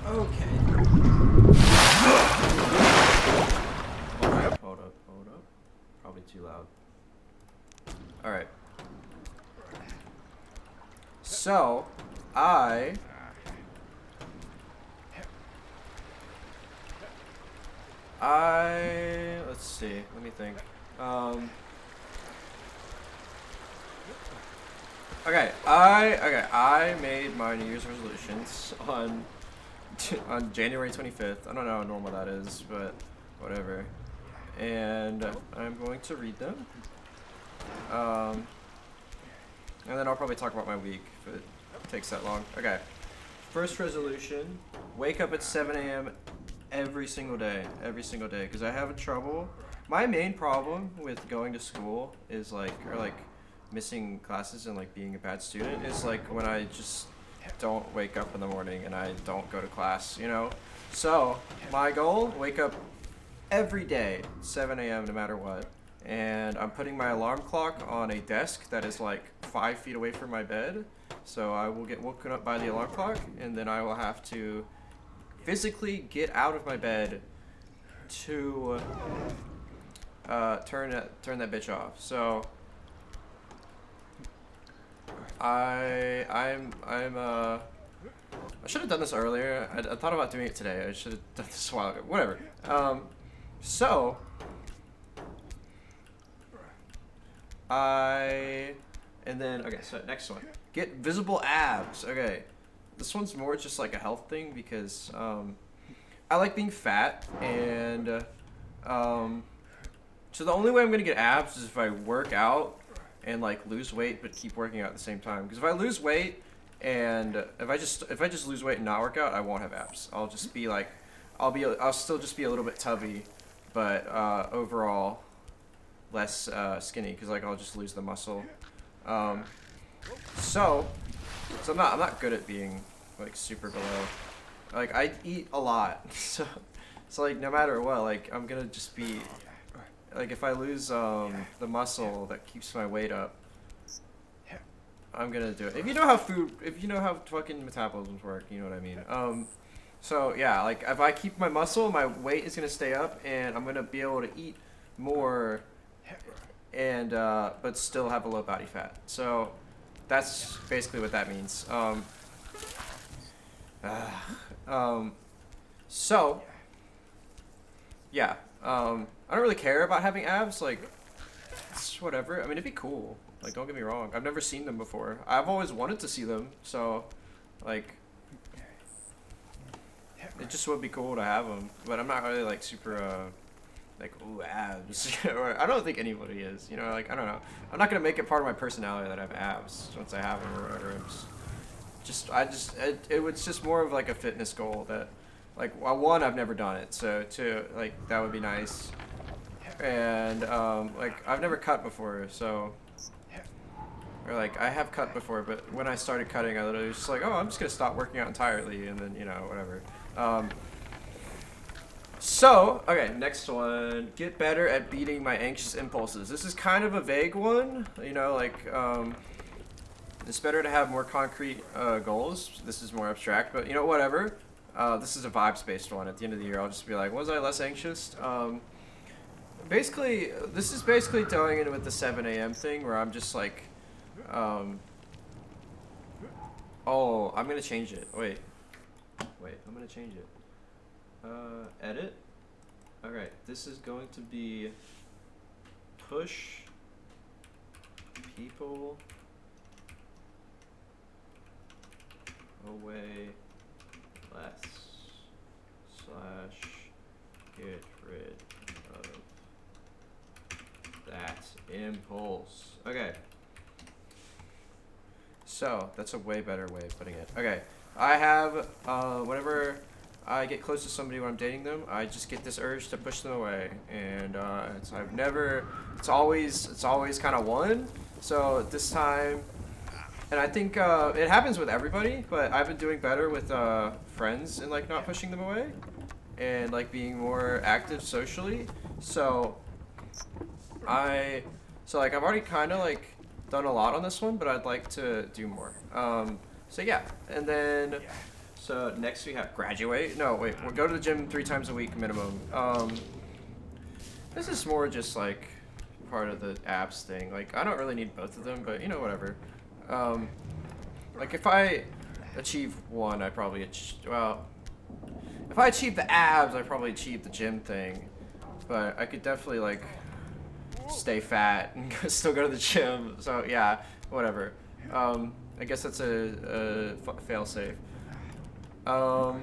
Okay. Hold up. Probably too loud. Alright. So, let's see, let me think. I made my New Year's resolutions on on January 25th. I don't know how normal that is, but whatever. And I'm going to read them. And then I'll probably talk about my week if it takes that long. Okay. First resolution, wake up at 7 a.m. every single day, because I have trouble. My main problem with going to school is like missing classes and like being a bad student is like when I just don't wake up in the morning and I don't go to class, you know? So my goal, wake up every day, 7 a.m. no matter what. And I'm putting my alarm clock on a desk that is like 5 feet away from my bed. So I will get woken up by the alarm clock, and then I will have to physically get out of my bed to turn that bitch off. So I should have done this earlier. I thought about doing it today. I should have done this a while ago. Whatever. So next one. Get visible abs. Okay. This one's more just like a health thing because I like being fat, and so the only way I'm gonna get abs is if I work out and like lose weight but keep working out at the same time. Because if I lose weight and if I just lose weight and not work out, I won't have abs. I'll just be like I'll still just be a little bit tubby, but overall less skinny because like I'll just lose the muscle. So I'm not good at being like super below. Like I eat a lot, so like no matter what, like I'm gonna just be like if I lose the muscle that keeps my weight up, I'm gonna do it. If you know how fucking metabolisms work, you know what I mean. So yeah, like if I keep my muscle, my weight is gonna stay up, and I'm gonna be able to eat more, and but still have a low body fat. So that's basically what that means. So yeah, I don't really care about having abs. Like, it's whatever. I mean, it'd be cool. Like, don't get me wrong. I've never seen them before. I've always wanted to see them. So, like, it just would be cool to have them. But I'm not really like super like, ooh, abs. Or I don't think anybody is. You know, like I don't know. I'm not gonna make it part of my personality that I have abs once I have them or whatever. It was just more of like a fitness goal that, like, well, one, I've never done it, so two, like that would be nice, and like I've never cut before, so, or like I have cut before, but when I started cutting, I literally was just like, oh, I'm just gonna stop working out entirely, and then whatever. So, okay, next one. Get better at beating my anxious impulses. This is kind of a vague one, like, it's better to have more concrete goals. This is more abstract, but whatever. This is a vibes-based one. At the end of the year, I'll just be like, was I less anxious? Basically, this is basically going in with the 7 a.m. thing, where I'm just like, oh, I'm gonna change it. Wait, I'm gonna change it. Edit. Alright, this is going to be push people away less / get rid of that impulse. Okay. So, that's a way better way of putting it. Okay. I have, whenever I get close to somebody when I'm dating them, I just get this urge to push them away, and it's always kind of won. So this time, and I think it happens with everybody, but I've been doing better with friends and like not pushing them away, and like being more active socially. So I've already kind of like done a lot on this one, but I'd like to do more. So yeah, and then. So next we have graduate. No, wait. We'll go to the gym 3 times a week minimum. This is more just like part of the abs thing. Like I don't really need both of them, but you know whatever. Like if I achieve one, I probably if I achieve the abs, I probably achieve the gym thing. But I could definitely like stay fat and still go to the gym. So yeah, whatever. I guess that's a fail safe. Oh,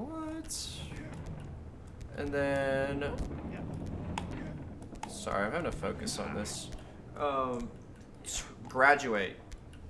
what? And then, sorry, I'm having to focus on this. Graduate.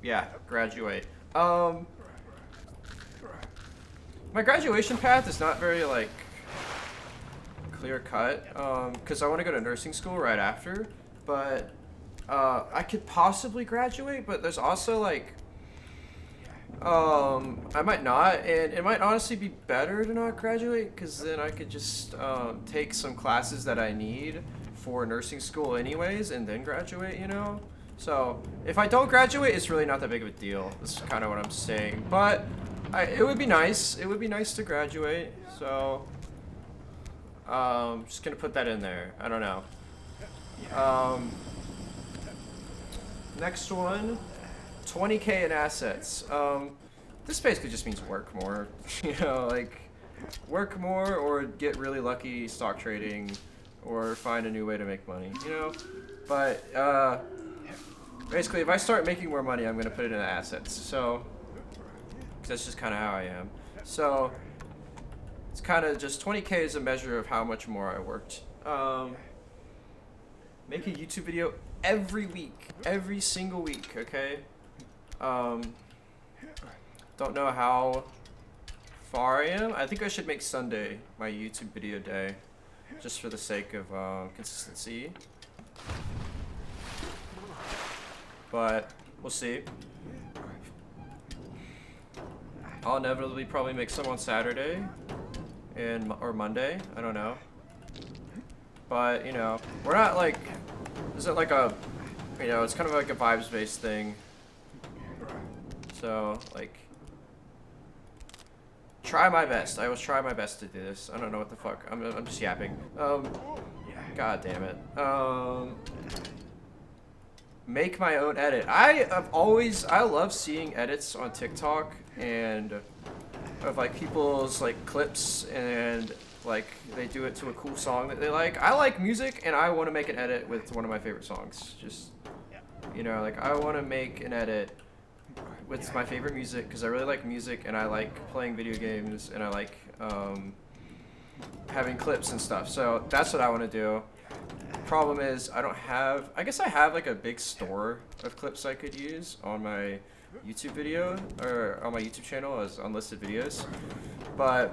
Yeah, graduate. My graduation path is not very like clear cut, because I want to go to nursing school right after, but I could possibly graduate, but there's also like I might not, and it might honestly be better to not graduate, because then I could just take some classes that I need for nursing school anyways and then graduate, you know. So if I don't graduate, it's really not that big of a deal. That's kind of what I'm saying, but it would be nice to graduate, so just gonna put that in there. I don't know. Next one, 20K in assets. This basically just means work more. You know, like work more or get really lucky stock trading or find a new way to make money, you know? But basically if I start making more money, I'm gonna put it in assets. So that's just kind of how I am. So it's kind of just 20K is a measure of how much more I worked. Make a YouTube video every week, every single week, okay? Don't know how far I am. I think I should make Sunday my YouTube video day, just for the sake of consistency. But we'll see. I'll inevitably probably make some on Saturday or Monday. I don't know. But you know, we're not like. Is it like a, you know, it's kind of like a vibes-based thing. So, like, try my best. I always try my best to do this. I don't know what the fuck. I'm just yapping. God damn it. Make my own edit. I love seeing edits on TikTok and of like people's like clips and like they do it to a cool song that they like. I like music and I want to make an edit with one of my favorite songs. Just, you know, like I want to make an edit with my favorite music because I really like music and I like playing video games and I like having clips and stuff. So that's what I want to do. Problem is I don't have, I guess I have like a big store of clips I could use on my YouTube video or on my YouTube channel as unlisted videos, but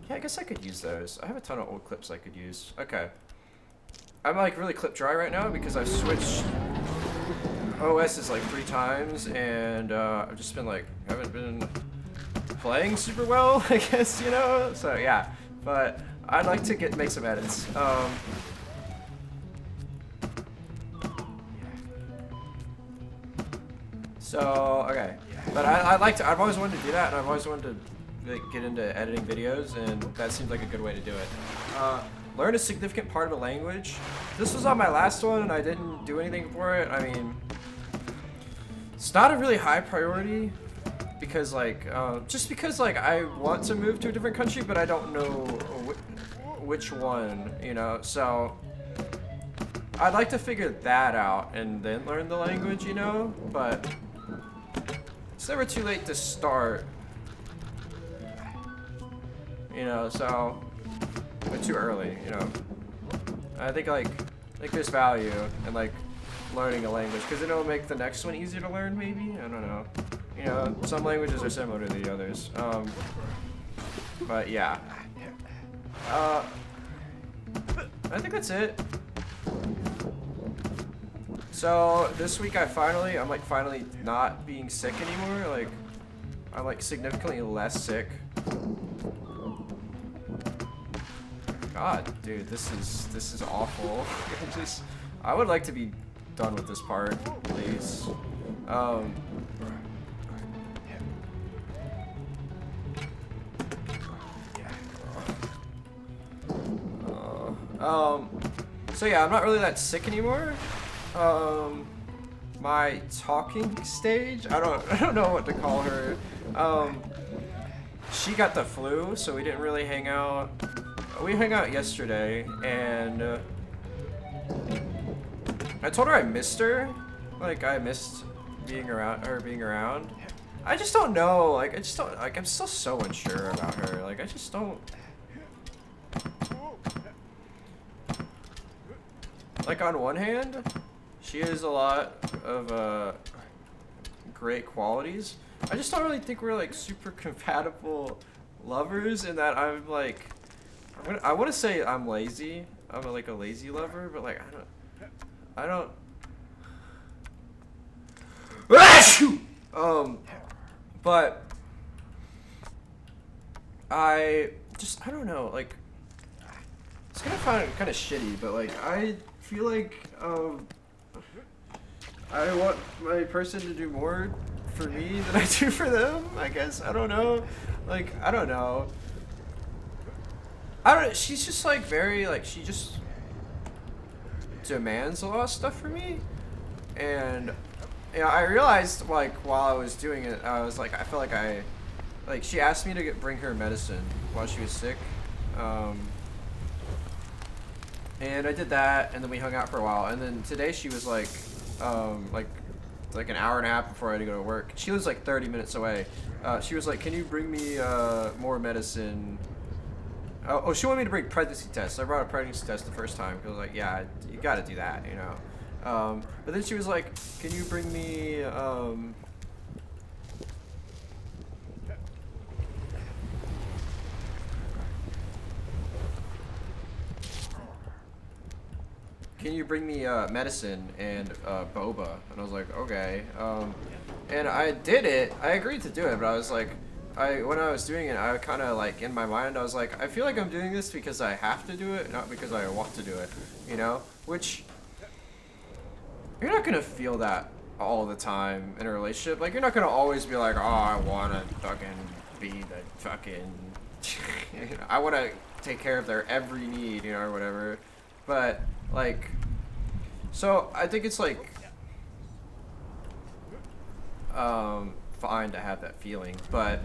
yeah, I guess I could use those. I have a ton of old clips I could use. Okay, I'm like really clip dry right now because I've switched OSs like 3 times and I've just been like, haven't been playing super well, I guess, you know. So yeah, but I'd like to make some edits. So okay, but I've always wanted to do that, and I've always wanted to like, get into editing videos, and that seems like a good way to do it. Learn a significant part of a language. This was on my last one, and I didn't do anything for it. I mean, it's not a really high priority because like just because like I want to move to a different country, but I don't know which one, you know. So I'd like to figure that out and then learn the language, you know. But it's never too late to start, you know. So or too early, you know. I think like there's value in like learning a language because it'll make the next one easier to learn. Maybe, I don't know. You know, some languages are similar to the others. But yeah. I think that's it. So this week I'm like finally not being sick anymore. Like I'm like significantly less sick. God, dude, this is awful. I would like to be done with this part, please. So yeah, I'm not really that sick anymore. My talking stage, I don't know what to call her. She got the flu, so we didn't really hang out. We hung out yesterday, and I told her I missed her. Like, I missed being around. I just don't know. Like, I'm still so unsure about her. Like, I just don't. Like, on one hand, she has a lot of great qualities. I just don't really think we're like super compatible lovers in that I'm like, I want to say I'm lazy. I'm like a lazy lover, but like I don't. But I don't know, like, it's gonna sound kind of shitty, but like I feel like I want my person to do more for me than I do for them, I guess. I don't know. Like, I don't know. She's just like very, like, she just demands a lot of stuff from me. And, you know, I realized, like, while I was doing it, I was like, I felt like she asked me to bring her medicine while she was sick. And I did that, and then we hung out for a while. And then today she was like an hour and a half before I had to go to work. She lives like 30 minutes away. She was like, can you bring me more medicine? Oh, she wanted me to bring pregnancy tests. I brought a pregnancy test the first time. Because I was like, yeah, you gotta do that, you know. But then she was like, can you bring me, medicine and boba? And I was like, okay. And I did it. I agreed to do it, but I was like, when I was doing it, I kind of like, in my mind, I was like, I feel like I'm doing this because I have to do it, not because I want to do it, you know? Which, you're not gonna feel that all the time in a relationship. Like, you're not gonna always be like, oh, I wanna fucking be the fucking, you know, I wanna take care of their every need, you know, or whatever. But, like, so I think it's like, fine to have that feeling, but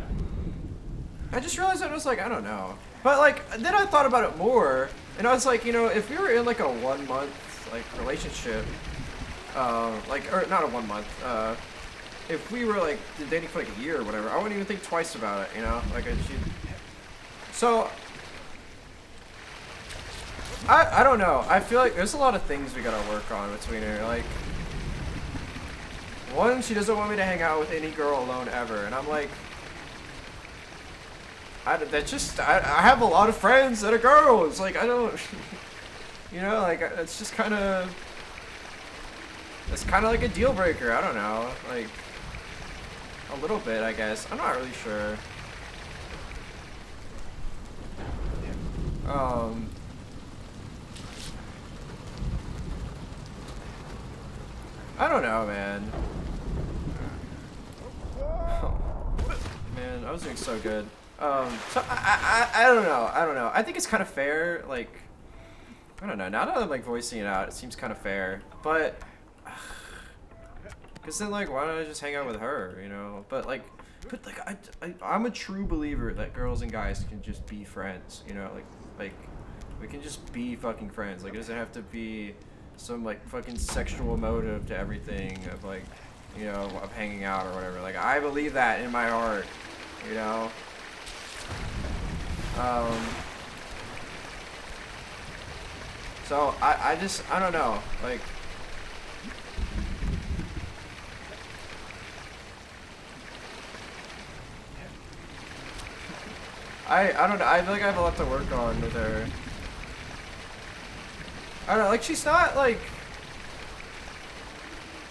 I just realized that I was like, I don't know. But like, then I thought about it more, and I was like, you know, if we were in like a 1 month like relationship, like, or not a 1 month, if we were like dating for like a year or whatever, I wouldn't even think twice about it, you know, like so I don't know. I feel like there's a lot of things we gotta work on between her. Like, one, she doesn't want me to hang out with any girl alone ever, and I'm like, I have a lot of friends that are girls. Like, I don't, you know, like, it's just kind of, it's kind of like a deal breaker. I don't know, like, a little bit, I guess. I'm not really sure. I don't know, man. Man, I was doing so good. So I don't know. I think it's kind of fair. Like, I don't know. Now that I'm like voicing it out, it seems kind of fair. But, cause then like, why don't I just hang out with her? You know? But like, I'm a true believer that girls and guys can just be friends. You know? Like we can just be fucking friends. Like, it doesn't have to be some like fucking sexual motive to everything of like, you know, of hanging out or whatever. Like, I believe that in my heart, you know. So I don't know, like, I don't know. I feel like I have a lot to work on with her. I don't know, like, she's not, like,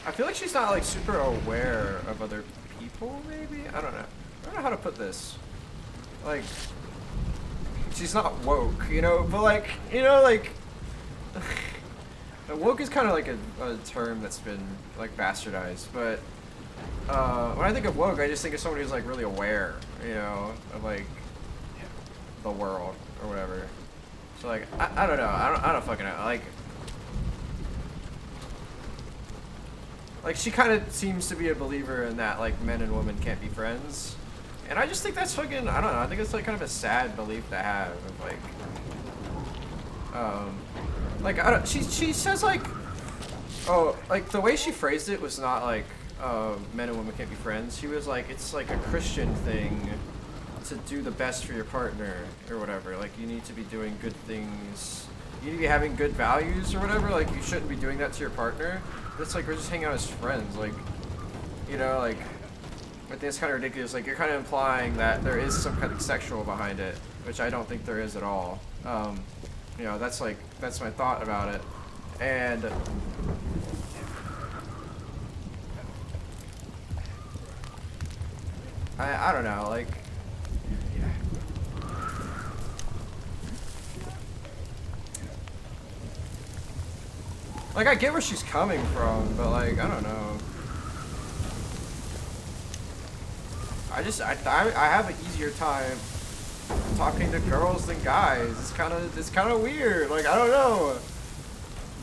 I feel like she's not, like, super aware of other people, maybe? I don't know. I don't know how to put this. Like, she's not woke, you know? But, like, you know, like, Woke is kind of like a term that's been like bastardized, but when I think of woke, I just think of somebody who's like really aware, you know, of like the world or whatever. So like I don't know, I don't fucking know. Like she kind of seems to be a believer in that like men and women can't be friends, and I just think that's fucking, I don't know. I think it's like kind of a sad belief to have of like I don't, she says like, oh, like the way she phrased it was not like men and women can't be friends. She was like, it's like a Christian thing to do the best for your partner or whatever. Like you need to be doing good things. You need to be having good values or whatever. Like you shouldn't be doing that to your partner. It's like we're just hanging out as friends. Like, you know, like I think it's kind of ridiculous. Like you're kind of implying that there is some kind of sexual behind it, which I don't think there is at all. You know, that's my thought about it. And I don't know, like, like I get where she's coming from, but like I don't know. I have an easier time talking to girls than guys. It's kind of weird. Like I don't know.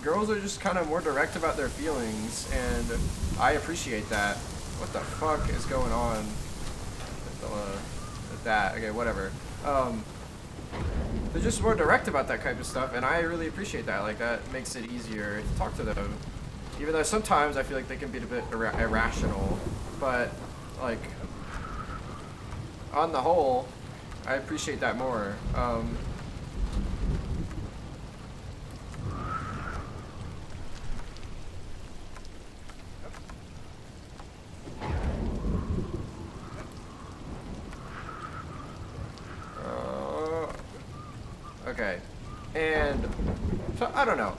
Girls are just kind of more direct about their feelings, and I appreciate that. What the fuck is going on with that? Okay, whatever. They're just more direct about that type of stuff, and I really appreciate that. Like that makes it easier to talk to them, even though sometimes I feel like they can be a bit irrational. But like on the whole, I appreciate that more. Okay, and so I don't know.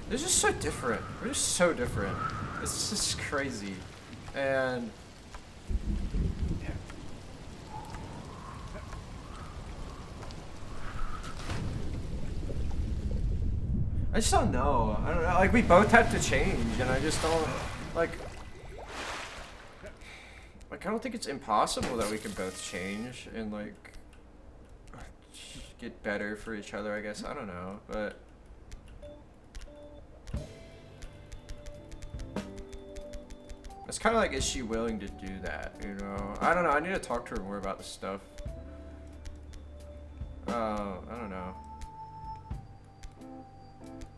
They're just so different. We're just so different. It's just crazy, and I just don't know. I don't know. Like we both have to change, and I just don't like. Like I don't think it's impossible that we can both change and like get better for each other, I guess. I don't know, but it's kind of like, is she willing to do that, you know? I don't know. I need to talk to her more about this stuff. I don't know.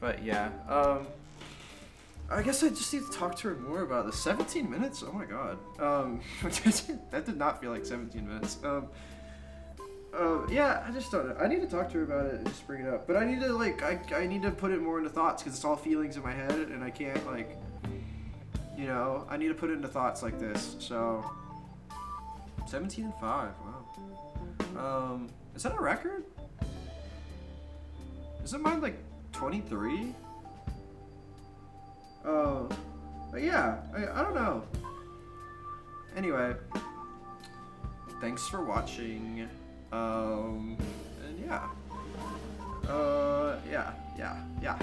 But yeah, I guess I just need to talk to her more about the 17 minutes. Oh my god. That did not feel like 17 minutes. Yeah, I just don't know. I need to talk to her about it and just bring it up. But I need to like, I need to put it more into thoughts because it's all feelings in my head and I can't like, you know, I need to put it into thoughts like this. So, 17 and 5. Wow. Is that a record? Isn't mine like 23? But yeah, I don't know. Anyway, thanks for watching. And yeah. Yeah.